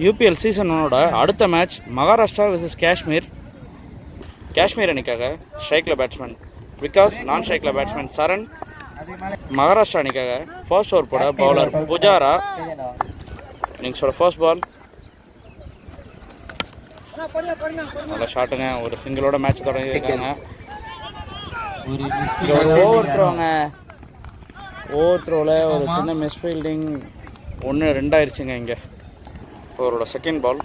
UPL season 1ஓட அடுத்த match Maharashtra versus Kashmir. Kashmir அணிக்காக ஸ்ட்ரைக்கில் பேட்ஸ்மேன் விகாஸ், நான் ஸ்ட்ரைக்கில் பேட்ஸ்மேன் சரண். மகாராஷ்டிரா அணிக்காக ஃபர்ஸ்ட் ஓவர் போட பவுலர் புஜாரா. இன்னிங்ஸோட ஃபர்ஸ்ட் பால். நல்ல ஷாட்டுங்க. ஒரு சிங்கிளோட மேட்ச் தொடங்கியிருக்காங்க. ஓவர் த்ரோவில் ஒரு சின்ன மிஸ் ஃபீல்டிங் 1-2 ஆயிடுச்சுங்க. இங்கே அவரோட செகண்ட் பால்.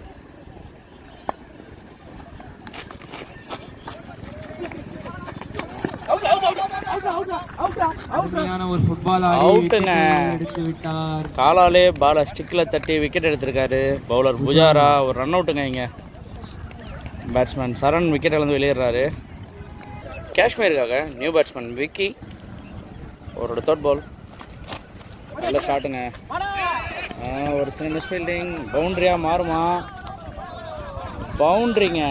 அவுட்டுங்க. காலாலே பாலை ஸ்டிக்கில் தட்டி விக்கெட் எடுத்திருக்காரு பவுலர் புஜாரா. ஒரு ரன் அவுட்டுங்க. இங்கே பேட்ஸ்மேன் சரண் விக்கெட் இழந்து வெளியேறாரு. காஷ்மீருக்காக நியூ பேட்ஸ்மேன் விக்கி. அவரோட தேர்ட் பால். நல்ல ஷாட்டுங்க. ஒரு சின்ன மிஸ் ஃபீல்டிங். பவுண்டரியா மாறுமா? பவுண்டரிங்க.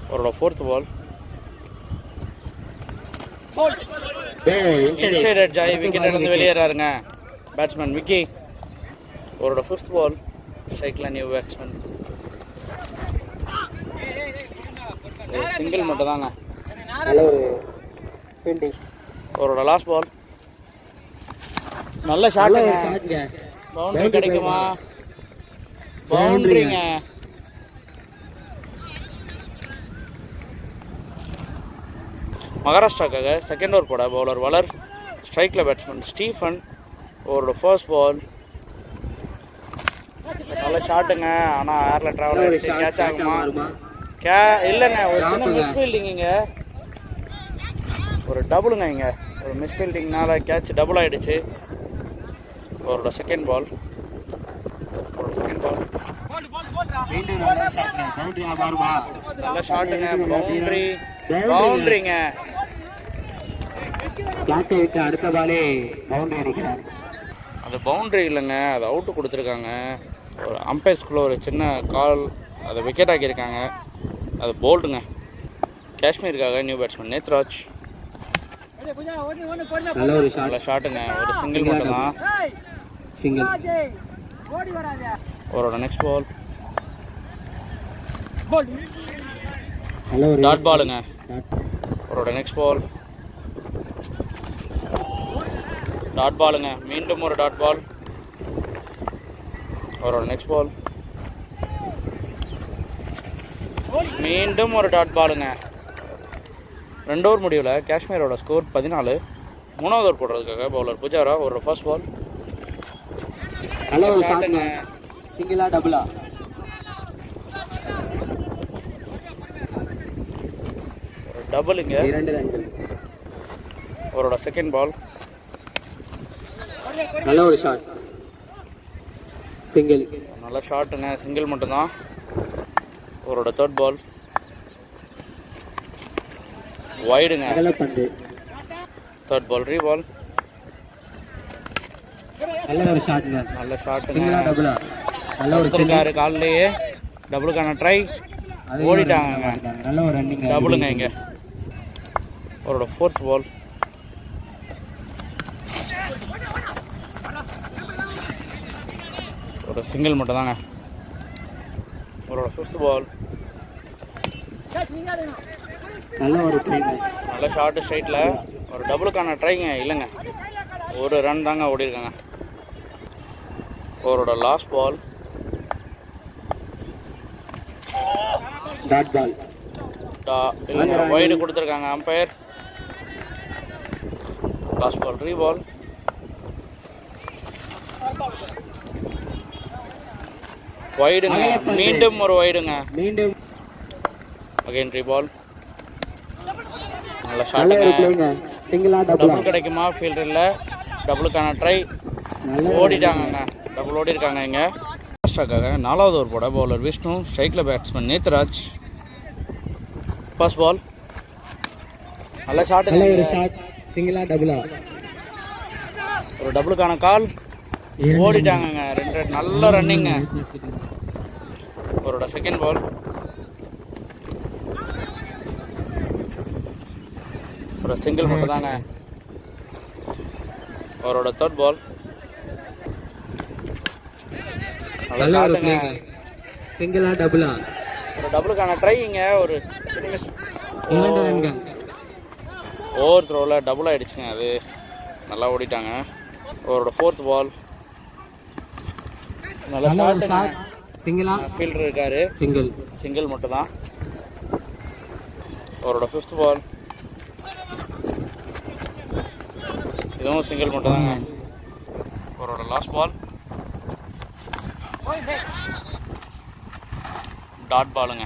அவரோட ஃபோர்த் பால். இன்சைட் எட்ஜ் ஆகி விக்கெட் இருந்து வெளியேறாருங்க பேட்ஸ்மேன் விக்கி. அவரோட ஃபிஃப்த் பால். ஸ்ட்ரைக்கில் நியூ பேட்ஸ்மேன். சிங்கிள் மட்டும் தாங்க. அவரோட லாஸ்ட் பால். நல்ல ஷாட்டுங்க. பவுண்டரி கிடைக்குமா? பவுண்டரிங்க. மகாராஷ்டிராக்காக செகண்ட் ஓவர் போட பவுலர் வளர். ஸ்ட்ரைக்கில் பேட்ஸ்மேன் ஸ்டீஃபன். அவரோட ஃபர்ஸ்ட் பால். நல்ல ஷாட்டுங்க. ஆனால் ஏரில் ட்ராவல் ஆகிடுச்சு. கேட்ச் ஆகுமா? இல்லைங்க. ஒரு சின்ன மிஸ் ஃபீல்டிங். இங்கே ஒரு டபுளுங்க. இங்கே ஒரு மிஸ் ஃபீல்டிங்னால கேட்ச் டபுள் ஆகிடுச்சு. அவரோட செகண்ட் பால். நல்ல ஷாட்டுங்க. பவுண்டரி. பவுண்டரிங்க. அடுத்த பாலே பவுண்டரி அடிக்கிறார். அது பவுண்டரி இல்லைங்க, அது அவுட்டு கொடுத்துருக்காங்க. ஒரு அம்பையர்ஸ்குள்ளே ஒரு சின்ன கால், அதை விக்கெட் ஆக்கியிருக்காங்க. அது போல்டுங்க. காஷ்மீருக்காக நியூ பேட்ஸ்மேன் நேத்ராஜ். நல்ல ஷாட்டுங்க. ஒரு சிங்கிள் மட்டும் தான். அவரோட நெக்ஸ்ட் பால். டாட் பாலுங்க. அவரோட நெக்ஸ்ட் பால். டாட் பாலுங்க. மீண்டும் ஒரு டாட் பால். அவரோட நெக்ஸ்ட் பால். மீண்டும் ஒரு டாட் பாலுங்க. 2 ஓவர் முடிவில் காஷ்மீரோட ஸ்கோர் 14. 3வது ஓவர் போடுறதுக்காக பவுலர் புஜாரா. ஒரு ஃபர்ஸ்ட் பால். சிங்கிளா டபுளா? ஒரு டபுளுங்க. அவரோட செகண்ட் பால். நல்ல ஒரு ஷாட். சிங்கிள். நல்ல ஷாட்டுங்க. சிங்கிள் மட்டும்தான். அவரோட தேர்ட் பால். வைடுங்க. தேர்ட் பால் ரீ பால். நல்ல ஷாட்டுங்க. கொடுத்துருக்காரு காலிலேயே. டபுளுக்கான ட்ரை. ஓடிட்டாங்க. டபுளுங்க. இங்கே அவரோட ஃபோர்த் பால். ஒரு சிங்கிள் மட்டும் தாங்க. அவரோட ஃபிஃப்த் பால். நல்ல ஷார்ட்டு ஸ்ட்ரைட்டில். ஒரு டபுளுக்கான ட்ரைங்க இல்லைங்க. ஒரு ரன் தாங்க ஓடிருக்காங்க. அவரோட லாஸ்ட் பால். இல்லைங்க, வைடு கொடுத்துருக்காங்க அம்பையர். லாஸ்ட் பால் ரீ பால். வைடுங்க. மீண்டும் ஒரு வைடுங்க. அகைன் ரீ பால். நல்ல ஷாட்டுங்க. டபுள் கிடைக்குமா? ஃபீல்டர் இல்லை. டபுளுக்கான ட்ரை. ஓடிட்டாங்க. டபுள் ஓடி இருக்காங்க. இங்கே மகாராஷ்டிராக்காக 4வது ஓவர் போட பவுலர் விஷ்ணு. ஸ்ட்ரைக்கில் பேட்ஸ்மேன் நேத்ராஜ். First ball. நல்ல ஷாட்டுங்க. சிங்கிளா டபுளா? ஒரு டபுளுக்கான கால். ஓடிட்டாங்க. 2 நல்ல ரன்னிங்க. அவரோட செகண்ட் பால். ஒரு சிங்கிள் மட்டும் தாங்க. அவரோட தேர்ட் பால். நல்ல ஷாட்டுங்க. சிங்கிளா டபுளா? ஒரு டபுளுக்கான ட்ரைங்க. ஒரு சின்ன மிஸ். 2 ரன்கள். ஓவர் த்ரோவில் டபுள் ஆகிடுச்சுங்க. அது நல்லா ஓடிட்டாங்க. அவரோட 4th பால். நல்ல ஷாட். சிங்கிளா? ஃபீல்டர் இருக்காரு. சிங்கிள் மட்டும் தான். அவரோட 5th பால். இதுவும் சிங்கிள் மட்டும் தாங்க. அவரோட லாஸ்ட் பால் டாட் பாலுங்க.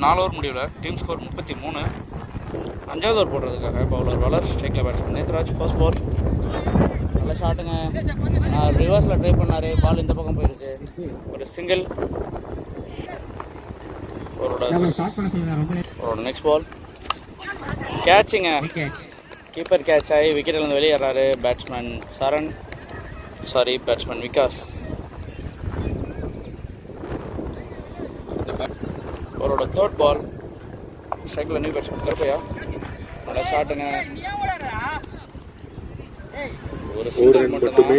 4 ஓவர் முடிவில் டீம் ஸ்கோர் 33. 5வது ஓவர் போடுறதுக்காக பவுலர் வளர், ஸ்ட்ரைக்கில் பேட்ஸ்மேன் நேத்ராஜ். First ball. நல்ல ஷாட்டுங்க. ரிவர்ஸில் ட்ரை பண்ணார். பால் இந்த பக்கம் போயிருக்கு. ஒரு சிங்கிள். அவரோட நெக்ஸ்ட் பால் கேட்சுங்க. கீப்பர் கேட்ச் ஆகி விக்கெட்டிலேருந்து வெளியேறாரு பேட்ஸ்மேன் விகாஸ். அவரோட 3rd பால். ஸ்ட்ரைக்கில் நியூ பேட்ஸ்மேன் கருப்பையா. நல்ல ஷாட்டுங்க. ஒரு சிங்கிள் மட்டும் தான்.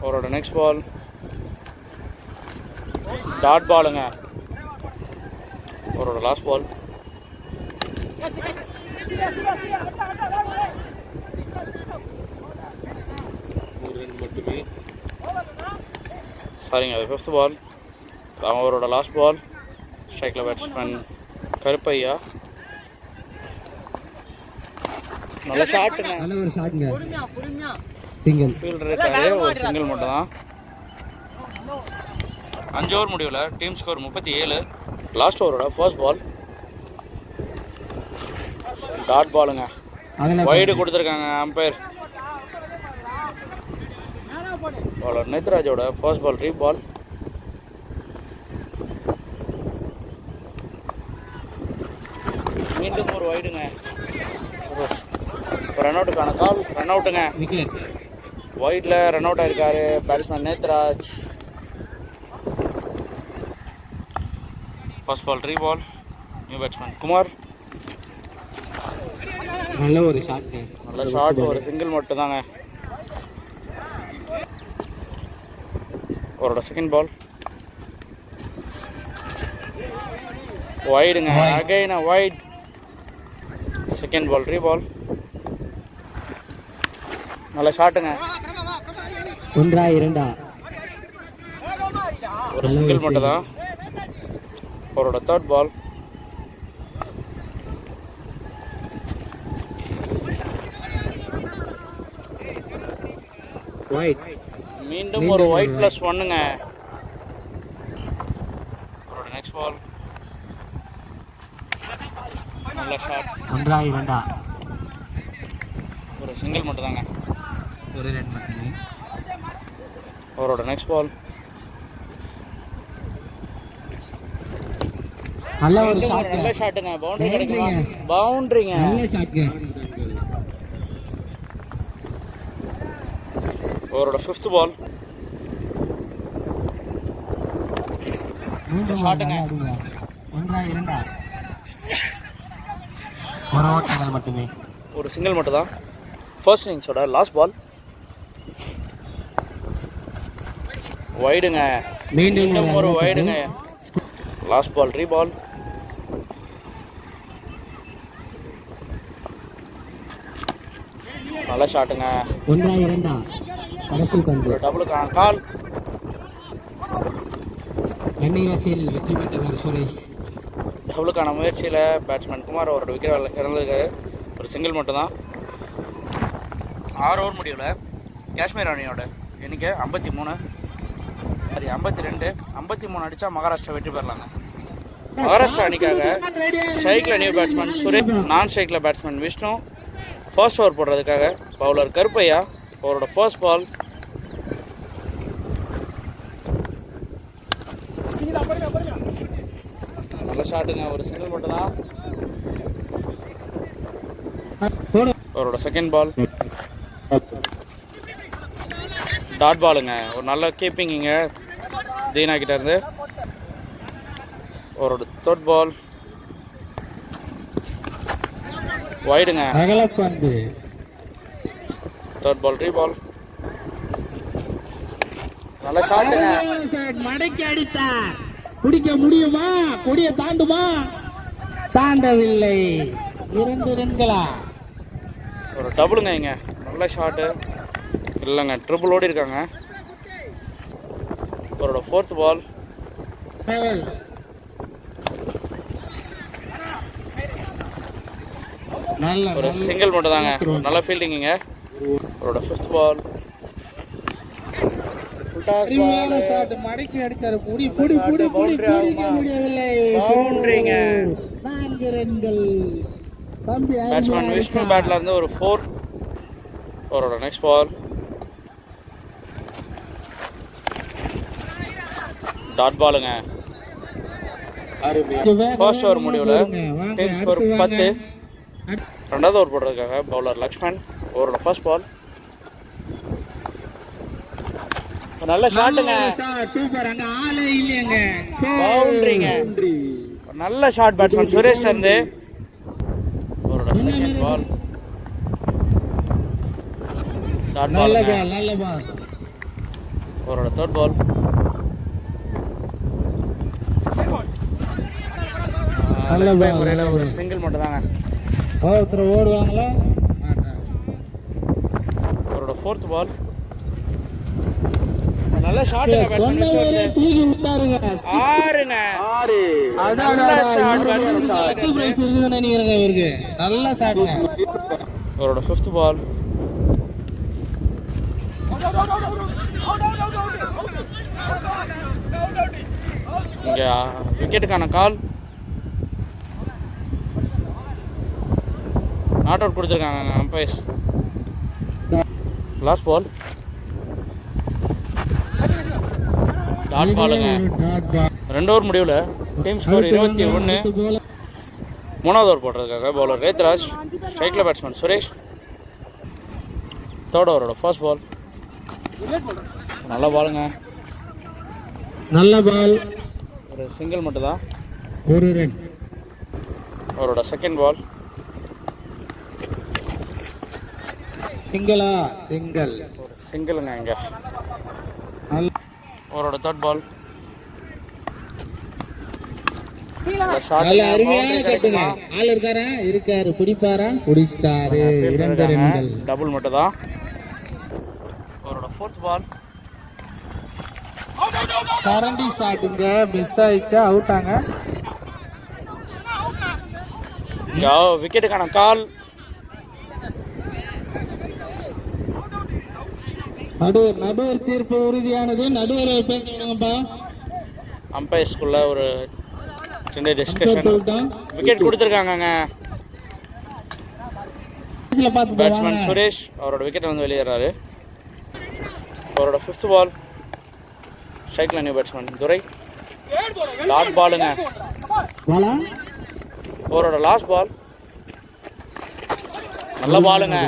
அவரோட நெக்ஸ்ட் பால் டாட் பாலுங்க. அவரோட லாஸ்ட் பால் சாரிங்க, அது 5th பால். அவரோட லாஸ்ட் பால். ஸ்ட்ரைக்கில் பேட்ஸ்மேன் கருப்பையா. நல்ல ஷாட்டுங்க. ஃபீல்டர் இருக்காரு. ஒரு சிங்கிள் மட்டும் தான். 5 ஓவர் முடிவில் டீம் ஸ்கோர் 37. லாஸ்ட் ஓவரோட ஃபர்ஸ்ட் பால் டாட் பாலுங்க. வைடு கொடுத்துருக்காங்க அம்பையர். பவுலர் நேத்ராஜோட ஃபர்ஸ்ட் பால் ரீ பால். மீண்டும் ஒரு வைடுங்க. ரன் அவுட்டுக்கான கால். ரன் அவுட்டுங்க. வைடில் ரன் அவுட் ஆயிருக்காரு batsman Nethraj. First ball re ball. New batsman Kumar. நல்ல ஷாட். ஒரு சிங்கிள் மட்டும் தாங்க. அவரோட செகண்ட் பால் வைடுங்க. Again wide. Second ball re ball. நல்ல ஷாட்டுங்க. 1-2. ஒரு சிங்கிள் மட்டும் தான். அவரோட 3rd பால் மீண்டும் ஒரு ஒயிட் +1ங்க. அவரோட நெக்ஸ்ட் பால் நல்ல ஷாட். 1-2. ஒரு சிங்கிள் மட்டும் தாங்க. ஒரு ரன் மட்டுமே. அவரோட நெக்ஸ்ட் பால் நல்ல ஷாட்டுங்க. பவுண்டரி கிடைக்குமா? பவுண்டரிங்க. அவரோட 5th பால் ஷாட்டுங்க. 1-2. ஒரு ஓட்டங்கள் மட்டுமே. ஒரு சிங்கிள் மட்டும் தான். ஃபர்ஸ்ட் இன்னிங்ஸோட லாஸ்ட் பால் வைடுங்க. மீண்டும் ஒரு வைடுங்க. Last ball re ball. நல்ல ஷாட்டுங்க. 1-2. ஒரு டபுளுக்கான கால். வெற்றி பெற்றவர் சுரேஷ். டபுளுக்கான முயற்சியில் பேட்ஸ்மேன் குமார் அவரோட விக்கெட் இறந்திருக்காரு. ஒரு சிங்கிள் மட்டும் தான். 6 ஓவர் முடிவில் காஷ்மீர் அணியோட எண்ணிக்கை 53. 52. 53 அடித்தா மகாராஷ்டிரா வெற்றி பெறலாங்க. மகாராஷ்டிரா அணிக்காக ஸ்ட்ரைக்கில் நியூ பேட்ஸ்மேன் சுரேஷ், நான் ஸ்ட்ரைக்கில் பேட்ஸ்மேன் விஷ்ணு. ஃபர்ஸ்ட் ஓவர் போடுறதுக்காக பவுலர் கருப்பையா. அவரோட ஃபர்ஸ்ட் பால் நல்ல ஷாட்டுங்க. ஒரு சிங்கிள் மட்டும் தான். அவரோட செகண்ட் பால் டாட் பாலுங்க. ஒரு நல்ல கீப்பிங் இங்கே தீனா கிட்ட இருந்து. அவரோட 3rd பால் வைடுங்க. 3rd பால் ரீ பால். நல்ல ஷாட்டுங்க. மடக்கி அடித்தார். பிடிக்க முடியுமா? கொடியை தாண்டுமா? தாண்டவில்லை. 2 ரன்களா? ஒரு டபுளுங்க இங்க. நல்ல ஷாட்டு இல்லைங்க, ட்ரிபிள் ஓடி இருக்காங்க. அவரோட 4th பால். ஒரு சிங்கிள் மட்டும் தாங்க. நல்ல ஃபீல்டிங்க. அவரோட 5th பால். மடக்கி அடிச்சாரு. முடியவில்லை. பவுண்டரிங்க. 4 ரன்கள். பேட்ஸ்மேன் விஷ்ணு பேட்ல இருந்து ஒரு 4. அவரோட நெக்ஸ்ட் பால். டாட் பாலுங்க. ஃபர்ஸ்ட் ஓவர் முடிவில் டீம் ஸ்கோர் 10. ரெண்டாவது ஓவர் போடுறதுக்காக பவுலர் லக்ஷ்மண். அவரோட ஃபர்ஸ்ட் பால். நல்ல ஷாட்டுங்க. சூப்பர். அங்க ஆளே இல்லையங்க. பவுண்டரிங்க. நல்ல ஷாட் பேட்ஸ்மேன் சுரேஷ் இருந்து. அவரோட செகண்ட் பால். Dot ball. நல்ல பால். அவரோட 3rd பால். முறையில் ஒரு சிங்கிள் மட்டும் தாங்க. ஓடுவாங்களா? அவரோட 4th பால். நல்ல ஷாட்டுங்க பேட்ஸ்மேன் தூக்கி விட்டாருங்க. 6ங்க. நல்ல ஷாட் பேட்ஸ்மேன். பிரைஸ் இருக்குன்னு நினைக்கிறேங்க இவருக்கு. நல்ல ஷாட்டுங்க. அவரோட 5th பால். இங்க விக்கெட்டுக்கான கால். நாட் அவுட் கொடுத்துருக்காங்க அம்பையர்ஸ். Last ball. டாட் பாலுங்க. 2 ஓவர் முடிவில் டீம் ஸ்கோர் 21. 3வது ஓவர் போடுறதுக்காக பவுலர் ரேத்ராஜ். ஸ்ட்ரைக்கில் பேட்ஸ்மேன் சுரேஷ். 3rd ஓவரோட ஃபர்ஸ்ட் பால். நல்ல பாலுங்க. நல்ல பால். ஒரு சிங்கிள் மட்டும் தான். 1 ரன். அவரோட செகண்ட் பால். சிங்கிளா? சிங்கிள். ஒரு சிங்கிளுங்க இங்க. அவரோட 3rd பால். அருமையான கட்டுங்க. ஆள் இருக்காரா? இருக்காரு. பிடிப்பாரா? பிடிச்சிட்டாரு. 2 ரன்கள். டபுள் மட்டும் தான். அவரோட 4th பால். கரண்டி ஷாட்டுங்க. மிஸ் ஆயிடுச்சா? அவுட்டாங்க. விக்கெட்டுக்கான கால். நடுவர் தீர்ப்பு உறுதியானது. நடுவரை பேச விடுங்கப்பா. அம்பையர்ஸ்குள்ள ஒரு சின்ன டிஸ்கஷன். விக்கெட் கொடுத்துருக்காங்க. பேட்ஸ்மேன் சுரேஷ் அவரோட விக்கெட் வந்து வெளியேறாரு. அவரோட 5th பால். ஸ்ட்ரைக்ல நியூ பேட்ஸ்மேன் துரை. டாட் பாலுங்க. அவரோட லாஸ்ட் பால். நல்ல பாலுங்க.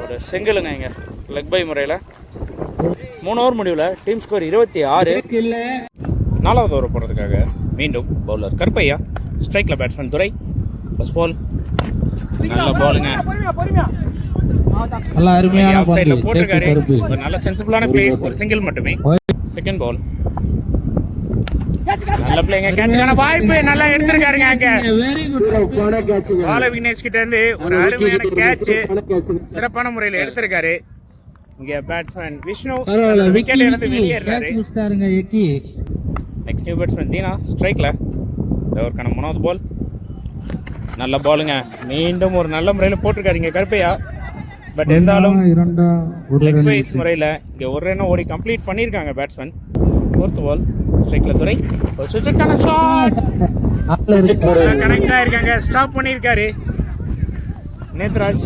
ஒரு சிங்கிளுங்க இங்க லெக் பை முறையில். 3 ஓவர் முடிவில் டீம் ஸ்கோர் 26. 4வது ஓவர் போடுறதுக்காக மீண்டும் பவுலர் கருப்பையா. ஸ்ட்ரைக்கில் பேட்ஸ்மேன் துரை. First ball. நல்ல பாலுங்க. நல்ல அருமையான சைடுல போட்டுருக்காரு. ஒரு நல்ல சென்சிபிளான பிளே. ஒரு சிங்கிள் மட்டுமே. Second ball. நல்ல பிளேங்க. கேட்சுக்கான வாய்ப்பு நல்லா எடுத்திருக்காருங்க. அங்க பால விக்னேஷ் கிட்ட இருந்து ஒரு அருமையான கேட்ச் சிறப்பான முறையில் எடுத்திருக்காரு. இங்க பேட்ஸ்மேன் விஷ்ணு விக்கெட் இழந்து வெளியேறாரு. நெக்ஸ்ட் நியூ பேட்ஸ்மேன் தீனா ஸ்ட்ரைக்ல. அவருக்கான 3வது பால். நல்ல பாலுங்க. மீண்டும் ஒரு நல்ல முறையில் போட்டிருக்காருங்க கருப்பையா. பட் இருந்தாலும் லெக் வைஸ் முறையில் இங்கே ஒரு ரன் ஓடி கம்ப்ளீட் பண்ணியிருக்காங்க பேட்ஸ்மேன். 4th பால். ஸ்ட்ரைக்ல துரை. ஒரு சுவிட்சுக்கான ஷாட். கனெக்ட் ஆயிருக்காங்க. ஸ்டாப் பண்ணியிருக்காரு நேத்ராஜ்.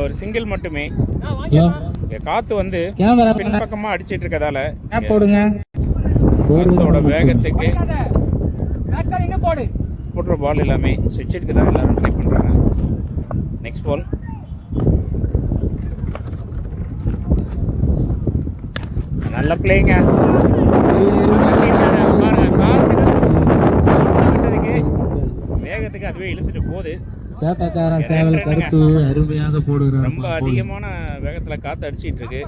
ஒரு சிங்கிள் மட்டுமே. காத்து வந்து பின்பக்கமா அடிச்சிட்டு இருக்கதால காத்தோட வேகத்துக்கு போடுற பால் எல்லாமே ஸ்விட்ச் எடுக்க தான் எல்லாரும் ட்ரை பண்றாங்க. Next ball. நல்ல பிளேங்க. வேகத்துக்கு அதுவே இழுத்துட்டு போகுது. சேட்டக்காரன் சேவல் கருப்பு அருமையாக போடுகிறார். ரொம்ப அதிகமான வேகத்தில் காற்று அடிச்சிட்டு இருக்கு.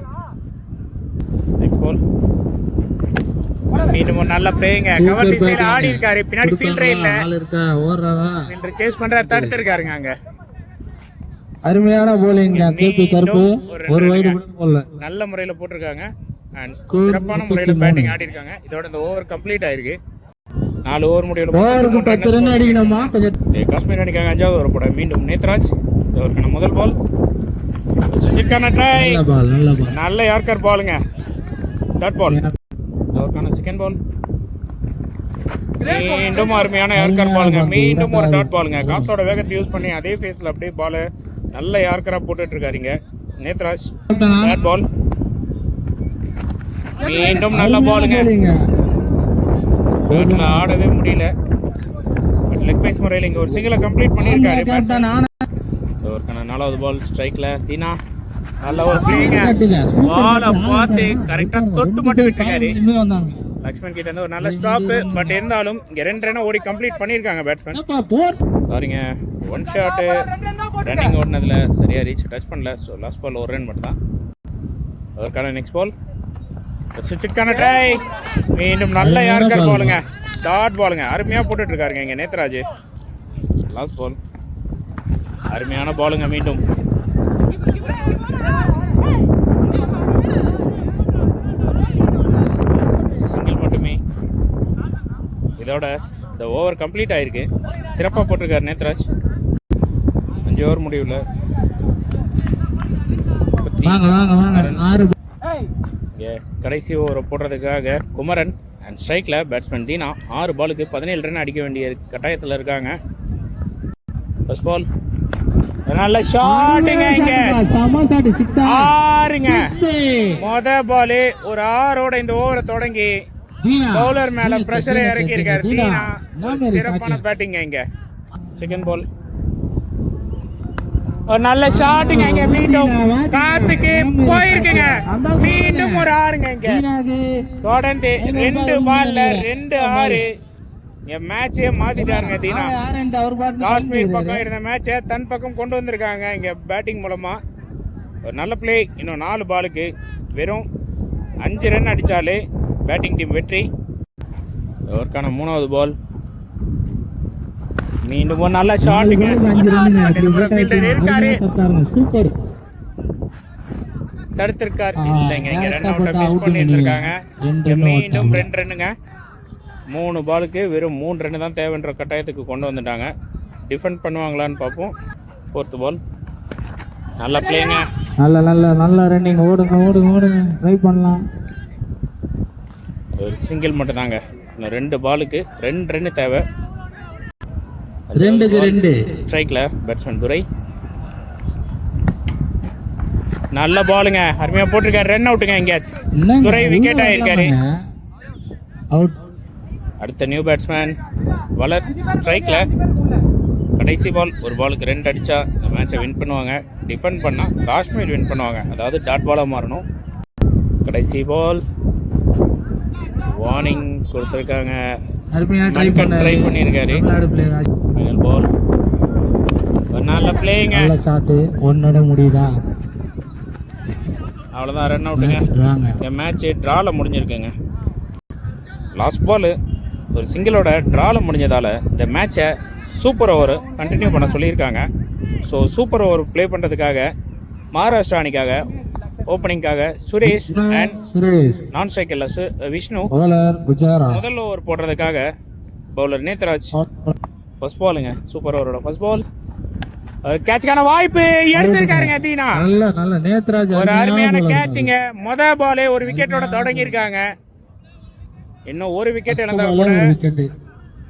நெக்ஸ்ட் பால் மீண்டும் ஒரு நல்ல பிளேயிங்க. கவர் திசையில ஆடி இருக்காரு. பின்னாடி ஃபீல்டரே இல்ல. ஆள் இருக்கா ஓடுறாரா? ஃபீல்டர் சேஸ் பண்றாரு, தடுத்து இருக்காருங்க. அங்க அருமையான போலிங் கேபி கருப்பு. ஒரு வைடு போடல. நல்ல முறையில் போட்டிருக்காங்க. அண்ட் சிறப்பான முறையில் பேட்டிங் ஆடி இருக்காங்க. இதோட இந்த ஓவர் கம்ப்ளீட் ஆயிருக்கு. 4 ஓவர் முடியல. ஓவருக்கு 10 ரன் அடிக்கணுமா? கொஞ்சம் காஷ்மீர் அடிக்காங்க. 5வது ஓவர் போட மீண்டும் நேத்ராஜ். இதற்கான முதல் பால் சுஜிக்கான ட்ரை. நல்ல யார்கர் பாலுங்க. தேர்ட் பால் இதற்கான செகண்ட் பால் மீண்டும் அருமையான யார்கர் பாலுங்க. மீண்டும் ஒரு டாட் பாலுங்க. காத்தோட வேகத்தை யூஸ் பண்ணி அதே ஃபேஸ்ல அப்படியே பால் நல்ல யார்கரா போட்டுட்டு இருக்காருங்க நேத்ராஜ். தேர்ட் பால் மீண்டும் நல்ல பாலுங்க. பேட்ல ஆடவே முடியல. பட் லெக் பைஸ் முறையில் இங்க ஒரு சிங்கிளை கம்ப்ளீட் பண்ணியிருக்காரு. இதற்கான 4வது பால் ஸ்ட்ரைக்ல தீனா. நல்ல ஒரு பிளேயிங்க. பாலை பார்த்து கரெக்டா தொட்டு மட்டும் விட்டுருக்காரு. லக்ஷ்மன் கிட்ட இருந்து ஒரு நல்ல ஸ்டாப். பட் இருந்தாலும் இங்க 2 ரன் ஓடி கம்ப்ளீட் பண்ணிருக்காங்க பேட்ஸ்மேன். சாரிங்க, 1 ஷாட் ரன்னிங் ஓடினதுல சரியா ரீச் டச் பண்ணல. ஸோ லாஸ்ட் பால் 1 ரன் மட்டும் தான். அதற்கான நெக்ஸ்ட் பால் சுவிட்சுக்கான ட்ரை. மீண்டும் நல்ல யார்கர் பாலுங்க. டாட் பாலுங்க. அருமையா போட்டுட்டு இருக்காருங்க இங்க நேத்ராஜ். லாஸ்ட் பால் அருமையான பாலுங்க. மீண்டும் சிங்கிள் மட்டுமே. இதோட இந்த ஓவர் கம்ப்ளீட் ஆயிருக்கு. சிறப்பாக போட்டிருக்காரு நேத்ராஜ். 5 ஓவர் முடிவில் கடைசி ஓவரை போடுறதுக்காக குமரன் அண்ட் ஸ்ட்ரைக்ல பேட்ஸ்மேன் தீனா. 6 பாலுக்கு 17 ரன் அடிக்க வேண்டிய கட்டாயத்தில் இருக்காங்க. ஃபர்ஸ்ட் பால் நல்ல ஷாட்டுங்க. இங்க 6ங்க. மொத பால் ஒரு 6ஓட இந்த ஓவரை தொடங்கி பவுலர் மேல பிரஷரை இறக்கி இருக்காரு தீனா. சிறப்பான பேட்டிங் இங்க. செகண்ட் பால் ஒரு நல்ல ஷாட்டுங்க. இங்க மீண்டும் காத்துக்கு போயிருக்குங்க. மீண்டும் ஒரு 6ங்க. இங்க தொடர்ந்து 2 பால்ல 2 6 மேட்சே மாத்திட்டாருங்க தீனா. காஷ்மீர் பக்கம் இருந்த மேட்சை தன் பக்கம் கொண்டு வந்திருக்காங்க இங்க பேட்டிங் மூலமா. ஒரு நல்ல பிளே. இன்னும் 4 பாலுக்கு வெறும் 5 ரன் அடிச்சாலே பேட்டிங் டீம் வெற்றி. அதற்கான 3வது பால் மீண்டும் ஒரு நல்ல ஷாட்டுங்க. தடுத்திருக்காரு. இல்லைங்க, இங்க ரன் அவுட்டை மிஸ் பண்ணிட்டு இருக்காங்க. மீண்டும் 2 ரன்னுங்க. 3 பாலுக்கு வெறும் 3 ரன் தான் தேவைன்ற கட்டாயத்துக்கு கொண்டு வந்துட்டாங்க. டிஃபெண்ட் பண்ணுவாங்களான்னு பார்ப்போம். 4th பால் நல்ல பிளேங்க. நல்ல ரன்னிங். ஓடுங்க ட்ரை பண்ணலாம். ஒரு சிங்கிள் மட்டும் தாங்க. இன்னும் 2 பாலுக்கு 2 ரன் தேவை. 2க்கு 2 ஸ்ட்ரைக்ல பேட்ஸ்மேன் துரை. நல்ல பாலுங்க. அருமையா போட்டிருக்காரு. ரன் அவுட்டுங்க. இங்க துரை விக்கெட் ஆயிருக்காரு. அவுட். அடுத்த நியூ பேட்ஸ்மேன் வளர் ஸ்ட்ரைக்ல. கடைசி பால். ஒரு பாலுக்கு 2 அடிச்சா இந்த மேட்சை வின் பண்ணுவாங்க. டிஃபெண்ட் பண்ணா காஷ்மீர் வின் பண்ணுவாங்க. அதாவது டாட் பாலா மாறணும். கடைசி பால் வார்னிங் கொடுத்துருக்காங்க. ட்ரை பண்ணியிருக்காரு. ஃபைனல் பால் ஒரு நல்ல பிளேயிங்க. ஒன்னோட முடியுதா? அவ்வளோதான், ரன் அவுட்டுங்க. இந்த மேட்ச் ட்ராவில் முடிஞ்சிருக்குங்க. லாஸ்ட் பால் ஒரு சிங்கிளோட ட்ராவில் முடிஞ்சதால் இந்த மேட்சை சூப்பர் ஓவர் கண்டினியூ பண்ண சொல்லியிருக்காங்க. ஸோ சூப்பர் ஓவர் ப்ளே பண்ணுறதுக்காக மகாராஷ்டிரா அணிக்காக ஓப்பனிங்காக சுரேஷ் அண்ட் நான் ஸ்ட்ரைக்கர்ல விஷ்ணு. முதல் ஓவர் போடுறதுக்காக பவுலர் நேத்ராஜ். ஃபர்ஸ்ட் பாலுங்க. Super over first ball. கேட்சுக்கான வாய்ப்பு எடுத்திருக்காருங்க தீனா. ஒரு அருமையான கேட்சுங்க. முத பாலே ஒரு விக்கெட்டோட தொடங்கி இருக்காங்க. இன்னும் ஒரு விக்கெட் இழந்தா கூட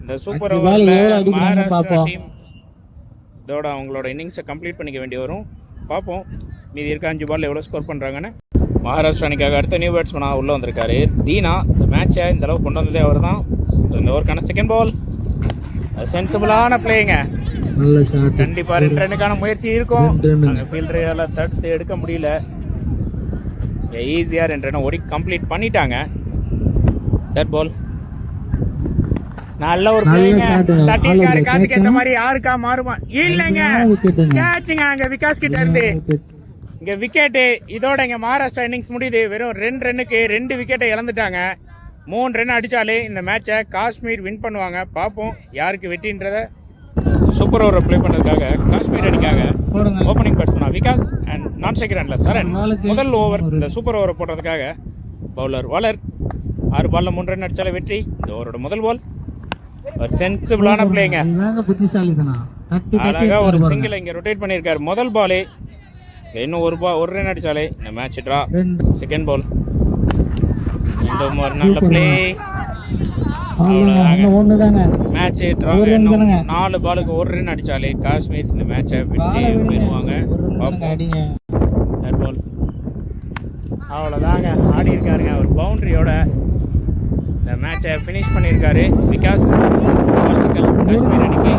இந்த சூப்பர் ஓவர்ல மகாராஷ்டிரா டீம் இதோட அவங்களோட இன்னிங்ஸை கம்ப்ளீட் பண்ணிக்க வேண்டி வரும். பார்ப்போம் மீதி இருக்க 5 பால்ல எவ்வளோ ஸ்கோர் பண்ணுறாங்கன்னு. மகாராஷ்டிரா அணிக்காக அடுத்த நியூ பேட்ஸ்மேனாக உள்ளே வந்திருக்காரு தீனா. இந்த மேட்சை இந்த அளவுக்கு கொண்டு வந்ததே அவர் தான். இந்த ஓவருக்கான செகண்ட் பால் சென்சிபிளான பிளேங்க. கண்டிப்பாக 2 ரன்னுக்கான முயற்சி இருக்கும். நாங்கள் ஃபீல்டரால் தடுத்து எடுக்க முடியல. ஈஸியாக 2 ரன் ஓடி கம்ப்ளீட் பண்ணிட்டாங்க. தேர்ட் பால் நல்ல ஒரு பிளேயிங்க. தட்டிருக்காரு காத்துக்கு ஏத்த மாதிரி யாருக்கா மாறுமா இல்லைங்க. கேட்சுங்க அங்க விகாஸ் கிட்ட இருந்து. இங்க விக்கெட்டு. இதோட இங்க மகாராஷ்டிரா இன்னிங்ஸ் முடியுது. வெறும் 2 ரன்னுக்கு 2 விக்கெட்டை இழந்துட்டாங்க. 3 ரன் அடிச்சாலே இந்த மேட்சை காஷ்மீர் வின் பண்ணுவாங்க. பார்ப்போம் யாருக்கு வெற்றின்றத. சூப்பர் ஓவரை ப்ளே பண்ணதுக்காக காஷ்மீர் அணிக்காக ஓப்பனிங் பேட்ஸ்மேனா விகாஸ் அண்ட் நான் செகண்ட் சரண் முதல் ஓவர் இந்த சூப்பர் ஓவரை போடுறதுக்காக பவுலர் வாலர் 6 பால்ல 3 ரன் அடிச்சாலே வெற்றி. இந்த ஓவரோட முதல் பால் ஒரு சென்சிபிளான பிளேங்க. அழகா ஒரு சிங்கிள் இங்க ரொட்டேட் பண்ணியிருக்காரு. முதல் பாலே இன்னும் ஒரு ரன் அடிச்சாலே இந்த மேட்ச் ட்ரா. செகண்ட் பால் ஒரு நல்ல பிளே. Match draw. 4 பாலுக்கு 1 ரன் அடிச்சாலே காஷ்மீர் இந்த மேட்சை வெற்றி பெறுவாங்க. தேர்ட் பால் அவ்வளோதாங்க. ஆடி இருக்காருங்க ஒரு பவுண்டரியோட இந்த மேட்சை ஃபினிஷ் பண்ணியிருக்காரு விகாஸ். வாழ்த்துக்கள் காஷ்மீர் அணிக்கு.